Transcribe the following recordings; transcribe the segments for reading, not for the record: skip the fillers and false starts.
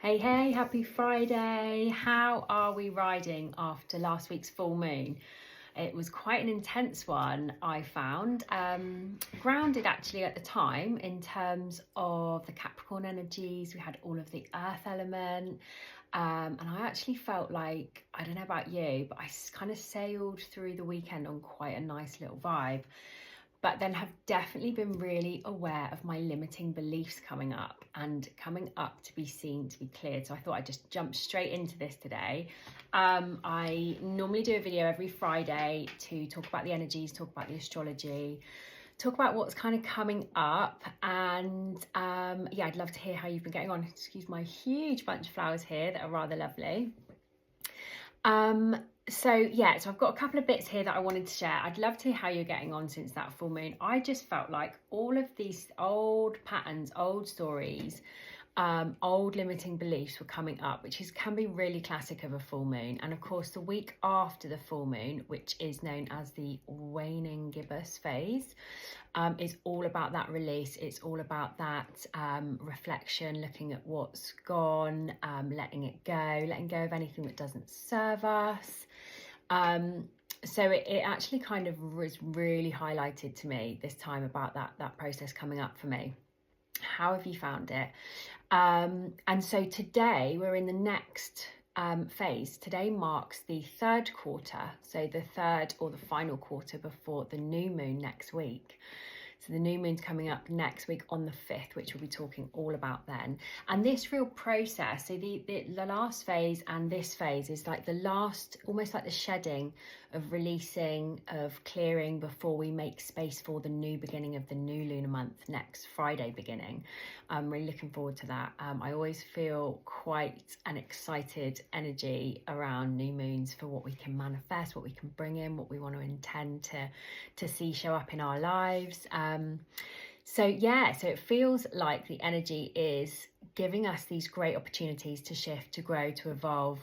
Hey, happy Friday. How are we riding after last week's full moon? It was quite an intense one, I found. Grounded actually at the time in terms of the Capricorn energies. We had all of the earth element. And I actually felt like, I don't know about you, but I kind of sailed through the weekend on quite a nice little vibe. But then have definitely been really aware of my limiting beliefs coming up to be seen, to be cleared. So I thought I'd just jump straight into this today. I normally do a video every Friday to talk about the energies, talk about the astrology, talk about what's kind of coming up. And yeah, I'd love to hear how you've been getting on. Excuse my huge bunch of flowers here that are rather lovely. So I've got a couple of bits here that I wanted to share. I'd love to hear how you're getting on since that full moon. I just felt like all of these old patterns, old stories, old limiting beliefs were coming up, which can be really classic of a full moon. And of course, the week after the full moon, which is known as the waning gibbous phase, is all about that release. It's all about that reflection, looking at what's gone, letting it go, letting go of anything that doesn't serve us. So it actually kind of was really highlighted to me this time about that process coming up for me. How have you found it? And so today we're in the next phase. Today marks the third quarter, so the third or the final quarter before the new moon next week. So the new moon's coming up next week on the 5th, which we'll be talking all about then. And this real process, so the last phase and this phase is like the last, almost like the shedding of releasing, of clearing before we make space for the new beginning of the new lunar month next Friday beginning. I'm really looking forward to that. I always feel quite an excited energy around new moons for what we can manifest, what we can bring in, what we want to intend to see show up in our lives. So it feels like the energy is giving us these great opportunities to shift, to grow, to evolve,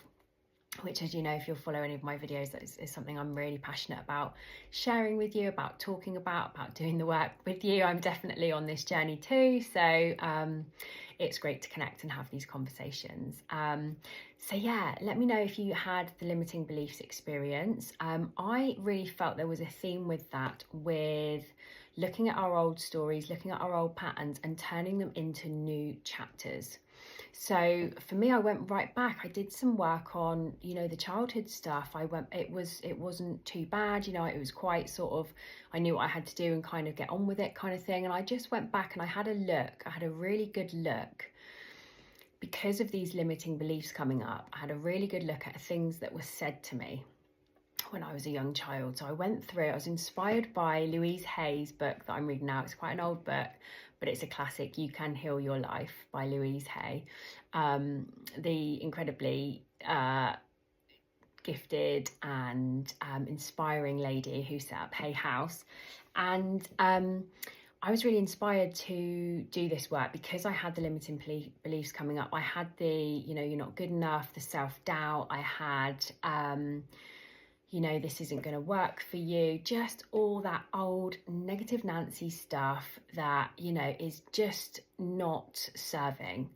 which, as you know, if you'll follow any of my videos, that is something I'm really passionate about sharing with you, about talking about doing the work with you. I'm definitely on this journey too. So it's great to connect and have these conversations. Let me know if you had the limiting beliefs experience. I really felt there was a theme with that, with looking at our old stories, looking at our old patterns and turning them into new chapters. So for me, I went right back. I did some work on, the childhood stuff. It wasn't too bad. It was quite sort of, I knew what I had to do and kind of get on with it kind of thing. And I just went back and I had a really good look. Because of these limiting beliefs coming up, I had a really good look at things that were said to me when I was a young child. So I went through, I was inspired by Louise Hay's book that I'm reading now. It's quite an old book, but it's a classic, You Can Heal Your Life by Louise Hay. The incredibly gifted and inspiring lady who set up Hay House. And I was really inspired to do this work because I had the limiting beliefs coming up. I had the, you're not good enough, the self-doubt. I had, this isn't going to work for you. Just all that old negative Nancy stuff that, is just not serving.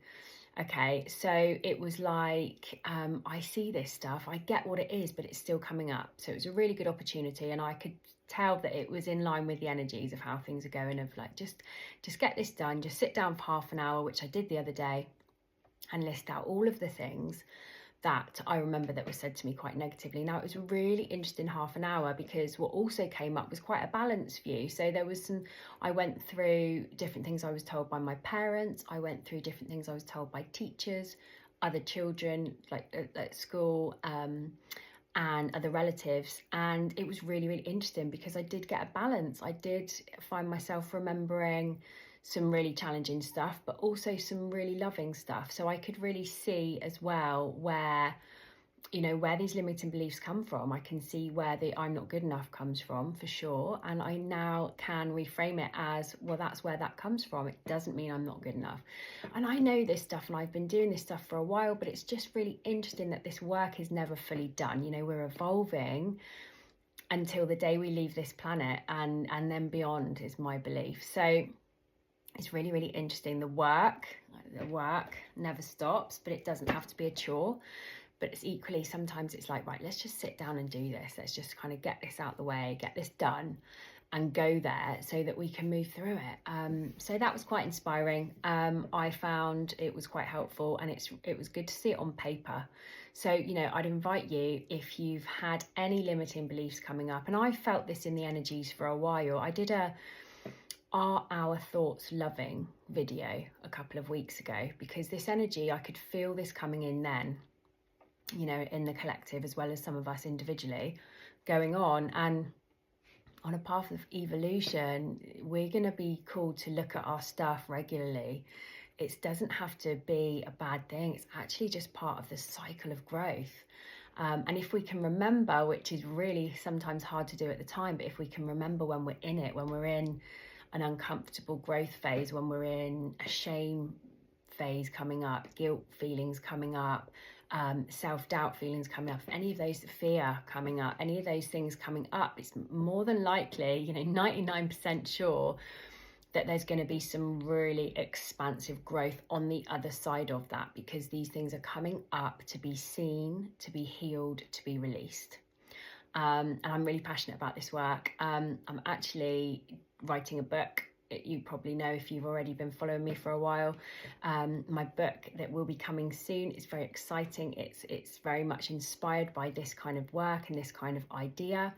Okay, so it was like, I see this stuff, I get what it is, but it's still coming up. So it was a really good opportunity, and I could tell that it was in line with the energies of how things are going, of like, just get this done, just sit down for half an hour, which I did the other day, and list out all of the things that I remember that was said to me quite negatively. Now, it was a really interesting half an hour because what also came up was quite a balanced view. So there was I went through different things I was told by my parents. I went through different things I was told by teachers, other children, like at school, and other relatives. And it was really, really interesting because I did get a balance. I did find myself remembering some really challenging stuff, but also some really loving stuff. So I could really see as well where these limiting beliefs come from. I can see where the I'm not good enough comes from, for sure. And I now can reframe it as, well, that's where that comes from. It doesn't mean I'm not good enough. And I know this stuff, and I've been doing this stuff for a while, but it's just really interesting that this work is never fully done. We're evolving until the day we leave this planet, and then beyond is my belief. So It's really, really interesting. The work never stops, but it doesn't have to be a chore. But it's equally, sometimes it's like, right, let's just sit down and do this. Let's just kind of get this out the way, get this done, and go there so that we can move through it. So that was quite inspiring. I found it was quite helpful, and it was good to see it on paper. So, you know, I'd invite you, if you've had any limiting beliefs coming up, and I felt this in the energies for a while. I did a Are Our Thoughts Loving video a couple of weeks ago, because this energy, I could feel this coming in then, you know, in the collective as well as some of us individually going on. And on a path of evolution, we're going to be called to look at our stuff regularly. It doesn't have to be a bad thing. It's actually just part of the cycle of growth. And if we can remember, which is really sometimes hard to do at the time, but if we can remember when we're in it, when we're in an uncomfortable growth phase, when we're in a shame phase coming up, guilt feelings coming up, self-doubt feelings coming up, any of those, fear coming up, any of those things coming up, it's more than likely, you know, 99% sure that there's going to be some really expansive growth on the other side of that, because these things are coming up to be seen, to be healed, to be released. And I'm really passionate about this work. I'm actually writing a book. You probably know if you've already been following me for a while. My book that will be coming soon is very exciting. It's very much inspired by this kind of work and this kind of idea.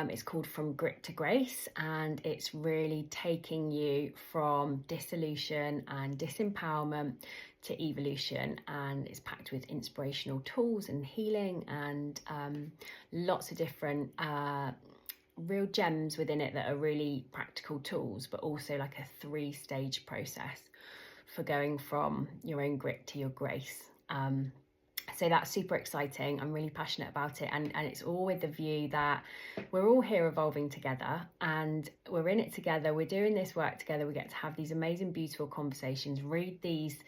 It's called From Grit to Grace, and it's really taking you from dissolution and disempowerment to evolution, and it's packed with inspirational tools and healing, and lots of different real gems within it that are really practical tools, but also like a 3-stage process for going from your own grit to your grace. So that's super exciting. I'm really passionate about it, and it's all with the view that we're all here evolving together, and we're in it together. We're doing this work together. We get to have these amazing, beautiful conversations, read these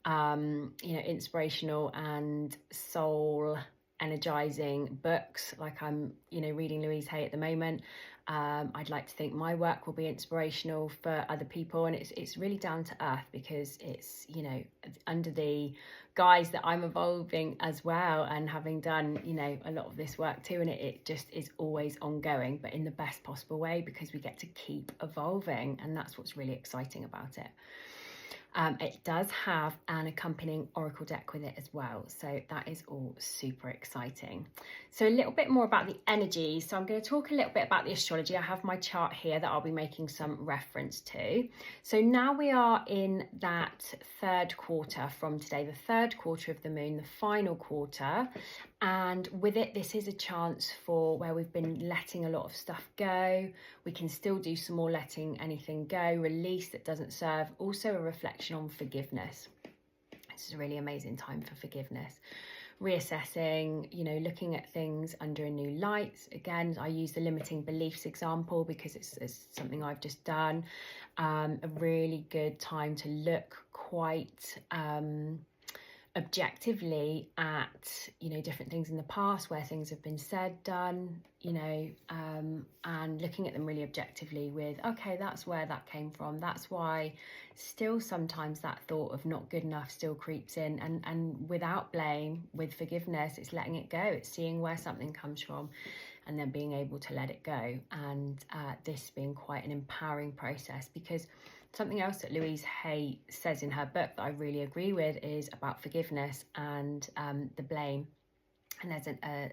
you know, inspirational and soul energizing books, like I'm, you know, reading Louise Hay at the moment. I'd like to think my work will be inspirational for other people, and it's really down to earth, because it's, you know, under the guise that I'm evolving as well, and having done, you know, a lot of this work too, and it just is always ongoing, but in the best possible way, because we get to keep evolving, and that's what's really exciting about it. It does have an accompanying oracle deck with it as well, so that is all super exciting. So a little bit more about the energy. So I'm going to talk a little bit about the astrology. I have my chart here that I'll be making some reference to. So now we are in that third quarter from today, the third quarter of the moon, the final quarter. And with it, this is a chance for where we've been letting a lot of stuff go. We can still do some more letting anything go, release that doesn't serve. Also a reflection on forgiveness. This is a really amazing time for forgiveness. Reassessing, you know, looking at things under a new light. Again, I use the limiting beliefs example because it's something I've just done. A really good time to look quite objectively at, you know, different things in the past where things have been said, done, you know, and looking at them really objectively with, okay, that's where that came from. That's why still sometimes that thought of not good enough still creeps in, and without blame, with forgiveness, it's letting it go. It's seeing where something comes from and then being able to let it go. And this being quite an empowering process, because something else that Louise Hay says in her book that I really agree with is about forgiveness and the blame. And there's a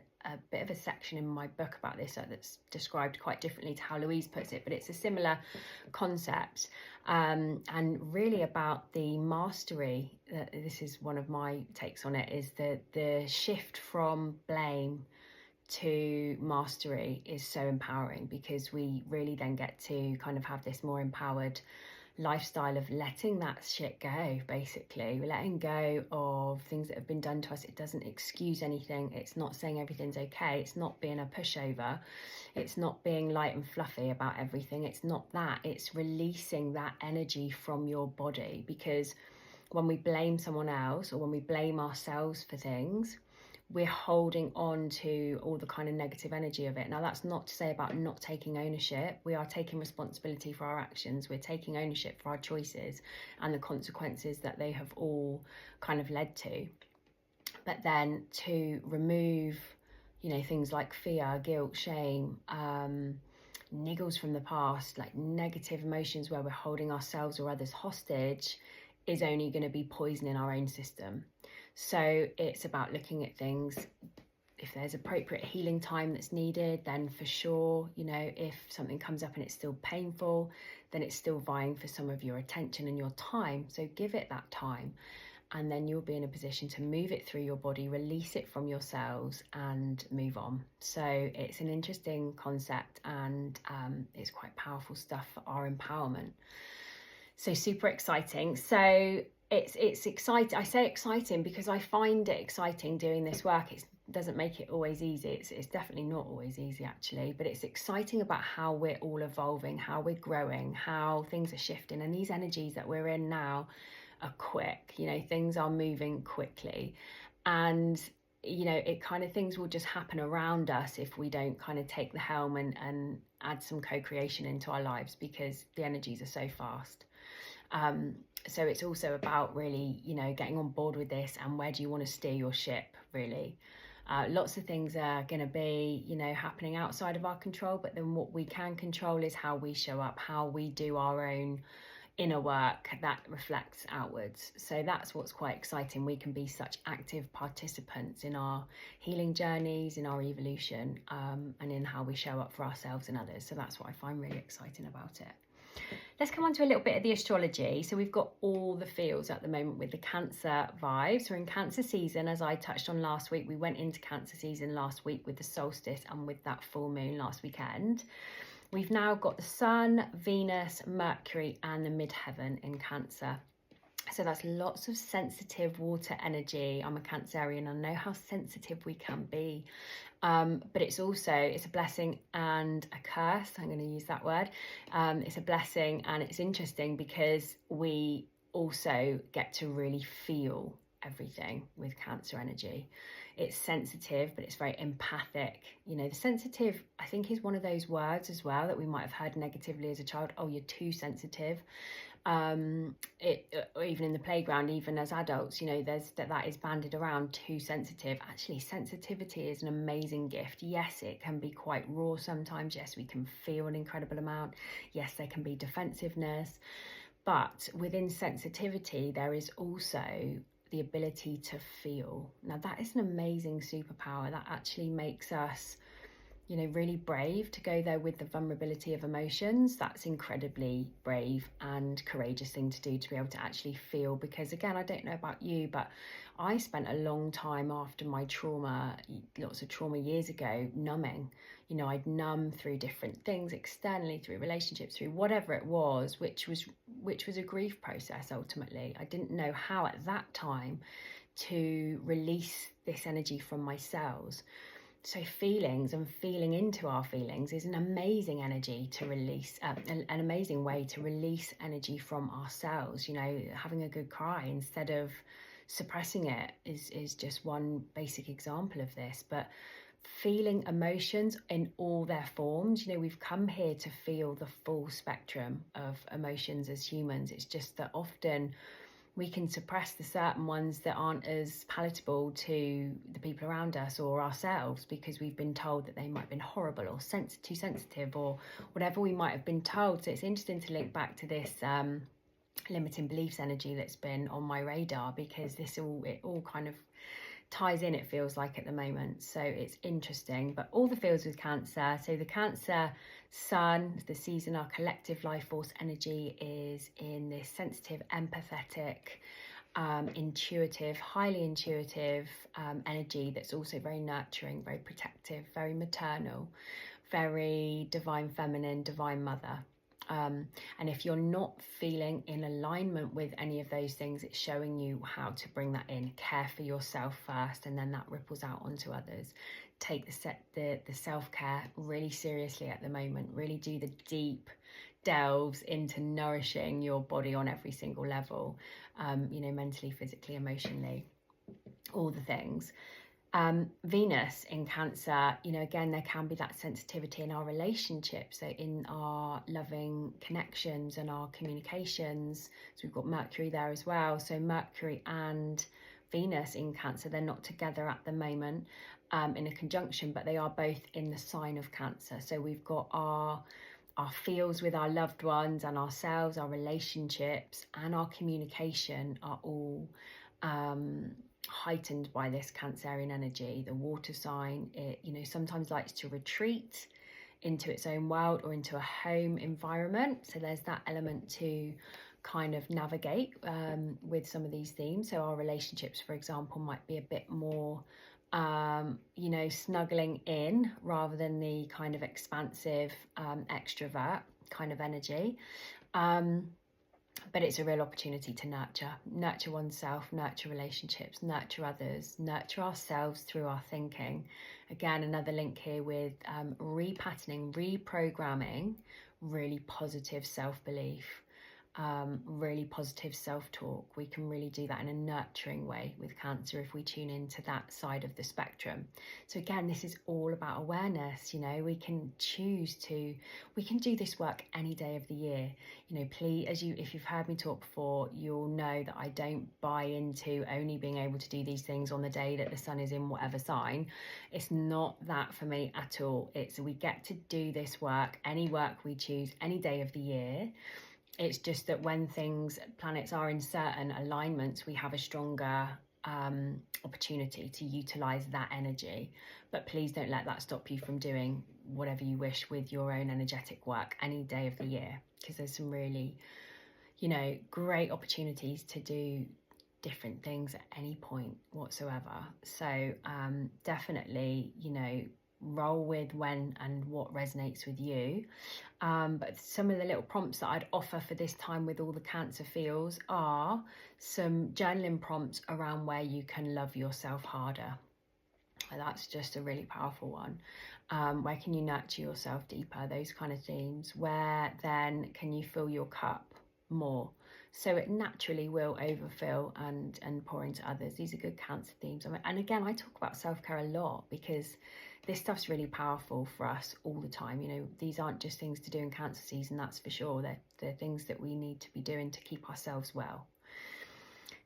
bit of a section in my book about this that's described quite differently to how Louise puts it, but it's a similar concept, and really about the mastery. This is one of my takes on it, is the shift from blame to mastery is so empowering, because we really then get to kind of have this more empowered lifestyle of letting that shit go. Basically, we're letting go of things that have been done to us. It doesn't excuse anything. It's not saying everything's okay. It's not being a pushover. It's not being light and fluffy about everything. It's not that. It's releasing that energy from your body, because when we blame someone else or when we blame ourselves for things, we're holding on to all the kind of negative energy of it. Now, that's not to say about not taking ownership. We are taking responsibility for our actions. We're taking ownership for our choices and the consequences that they have all kind of led to. But then to remove, you know, things like fear, guilt, shame, niggles from the past, like negative emotions where we're holding ourselves or others hostage, is only going to be poisoning our own system. So it's about looking at things. If there's appropriate healing time that's needed, then for sure, you know, if something comes up and it's still painful, then it's still vying for some of your attention and your time. So give it that time, and then you'll be in a position to move it through your body, release it from your cells, and move on. So it's an interesting concept, and it's quite powerful stuff for our empowerment. So super exciting. So it's exciting. I say exciting because I find it exciting doing this work. It doesn't make it always easy. It's definitely not always easy, actually, but it's exciting about how we're all evolving, how we're growing, how things are shifting, and these energies that we're in now are quick. You know, things are moving quickly, and you know, it kind of, things will just happen around us if we don't kind of take the helm and add some co-creation into our lives, because the energies are so fast. So it's also about really, you know, getting on board with this, and where do you want to steer your ship, really. Lots of things are going to be, you know, happening outside of our control, but then what we can control is how we show up, how we do our own inner work that reflects outwards. So that's what's quite exciting. We can be such active participants in our healing journeys, in our evolution, and in how we show up for ourselves and others. So that's what I find really exciting about it. Let's come on to a little bit of the astrology. So we've got all the fields at the moment with the Cancer vibes. We're in Cancer season, as I touched on last week. We went into Cancer season last week with the solstice and with that full moon last weekend. We've now got the Sun, Venus, Mercury, and the midheaven in Cancer. So that's lots of sensitive water energy. I'm a Cancerian. I know how sensitive we can be. But it's a blessing and a curse. I'm going to use that word. It's a blessing, and it's interesting because we also get to really feel everything with Cancer energy. It's sensitive, but it's very empathic. You know, the sensitive, I think, is one of those words as well that we might have heard negatively as a child. Oh, you're too sensitive. Or even in the playground, even as adults, you know, that is banded around, too sensitive. Actually, sensitivity is an amazing gift. Yes, it can be quite raw sometimes. Yes, we can feel an incredible amount. Yes, there can be defensiveness, but within sensitivity, there is also the ability to feel. Now, that is an amazing superpower that actually makes us, you know, really brave to go there with the vulnerability of emotions. That's incredibly brave and courageous thing to do, to be able to actually feel. Because again, I don't know about you, but I spent a long time after my trauma, lots of trauma years ago, numbing. You know, I'd numb through different things externally, through relationships, through whatever it was, which was a grief process ultimately. I didn't know how at that time to release this energy from my cells. So feelings and feeling into our feelings is an amazing energy to release, an amazing way to release energy from ourselves. You know, having a good cry instead of suppressing it is just one basic example of this. But feeling emotions in all their forms, you know, we've come here to feel the full spectrum of emotions as humans. It's just that often we can suppress the certain ones that aren't as palatable to the people around us or ourselves, because we've been told that they might have been horrible or too sensitive or whatever we might have been told. So it's interesting to link back to this limiting beliefs energy that's been on my radar, because it all kind of ties in, it feels like, at the moment. So it's interesting. But all the fields with Cancer. So the Cancer Sun, the season, our collective life force energy is in this sensitive, empathetic, intuitive, highly intuitive energy that's also very nurturing, very protective, very maternal, very divine feminine, divine mother. And if you're not feeling in alignment with any of those things, it's showing you how to bring that in. Care for yourself first, and then that ripples out onto others. Take the self-care really seriously at the moment. Really do the deep delves into nourishing your body on every single level, you know, mentally, physically, emotionally, all the things. Venus in Cancer, you know, again, there can be that sensitivity in our relationships, so in our loving connections and our communications. So we've got Mercury there as well. So Mercury and Venus in Cancer, they're not together at the moment in a conjunction, but they are both in the sign of Cancer. So we've got our feels with our loved ones and ourselves, our relationships and our communication are all heightened by this Cancerian energy. The water sign, it, you know, sometimes likes to retreat into its own world or into a home environment. So there's that element to kind of navigate with some of these themes. So our relationships, for example, might be a bit more you know, snuggling in rather than the kind of expansive extrovert kind of energy. But it's a real opportunity to nurture oneself, nurture relationships, nurture others, nurture ourselves through our thinking. Again, another link here with repatterning, reprogramming really positive self-belief, really positive self-talk. We can really do that in a nurturing way with Cancer if we tune into that side of the spectrum. So again, this is all about awareness. You know, we can do this work any day of the year. You know, please, if you've heard me talk before, you'll know that I don't buy into only being able to do these things on the day that the sun is in whatever sign. It's not that for me at all. It's we get to do this work, any work we choose, any day of the year. It's just that when planets are in certain alignments, we have a stronger opportunity to utilize that energy. But please don't let that stop you from doing whatever you wish with your own energetic work any day of the year, because there's some really, you know, great opportunities to do different things at any point whatsoever. So definitely, you know, roll with when and what resonates with you. But some of the little prompts that I'd offer for this time with all the Cancer feels are some journaling prompts around where you can love yourself harder. That's just a really powerful one. Where can you nurture yourself deeper? Those kind of themes. Where then can you fill your cup more? So it naturally will overfill and pour into others. These are good Cancer themes. And again, I talk about self-care a lot because this stuff's really powerful for us all the time. You know, these aren't just things to do in Cancer season, that's for sure. They're things that we need to be doing to keep ourselves well.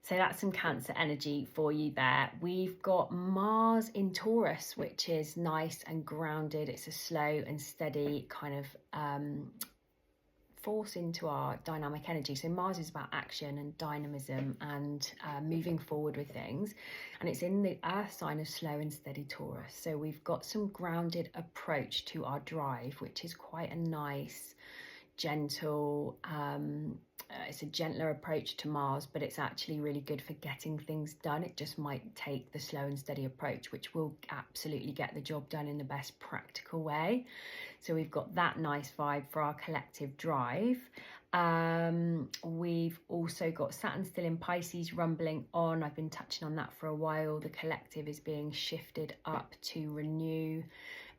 So that's some Cancer energy for you there. We've got Mars in Taurus, which is nice and grounded. It's a slow and steady kind of force into our dynamic energy. So Mars is about action and dynamism and moving forward with things, and it's in the earth sign of slow and steady Taurus. So we've got some grounded approach to our drive, which is quite a nice, gentle, it's a gentler approach to Mars, but it's actually really good for getting things done. It just might take the slow and steady approach, which will absolutely get the job done in the best practical way. So we've got that nice vibe for our collective drive. We've also got Saturn still in Pisces rumbling on. I've been touching on that for a while. The collective is being shifted up to renew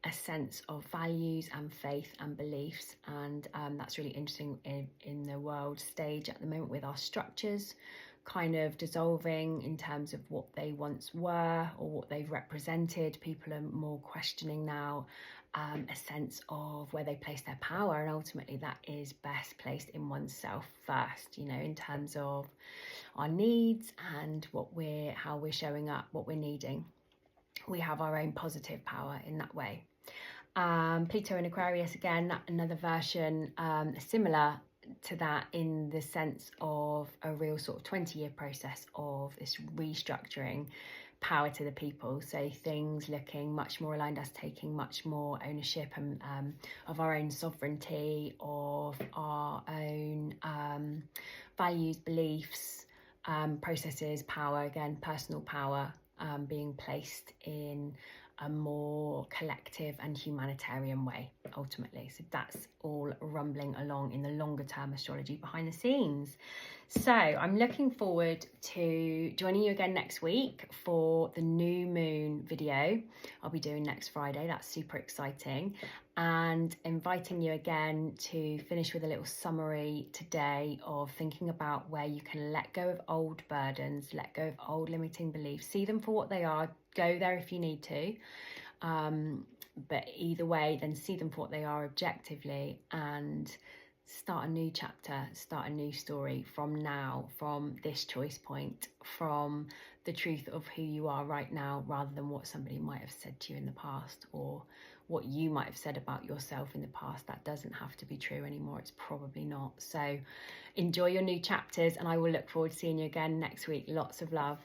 a sense of values and faith and beliefs, and that's really interesting in the world stage at the moment, with our structures kind of dissolving in terms of what they once were or what they've represented. People are more questioning now a sense of where they place their power, and ultimately that is best placed in oneself first, you know, in terms of our needs and how we're showing up, what we're needing. We have our own positive power in that way. Pluto in Aquarius, again, another version similar to that, in the sense of a real sort of 20-year process of this restructuring, power to the people. So things looking much more aligned, us taking much more ownership and of our own sovereignty, of our own values, beliefs, processes, power, again, personal power, being placed in a more collective and humanitarian way. ultimately. So that's all rumbling along in the longer term astrology behind the scenes. So I'm looking forward to joining you again next week for the new moon video I'll be doing next Friday. That's super exciting. And inviting you again to finish with a little summary today of thinking about where you can let go of old burdens, let go of old limiting beliefs, see them for what they are, go there if you need to. But either way, then see them for what they are objectively and start a new chapter, start a new story from now, from this choice point, from the truth of who you are right now, rather than what somebody might have said to you in the past or what you might have said about yourself in the past. That doesn't have to be true anymore. It's probably not. So enjoy your new chapters, and I will look forward to seeing you again next week. Lots of love.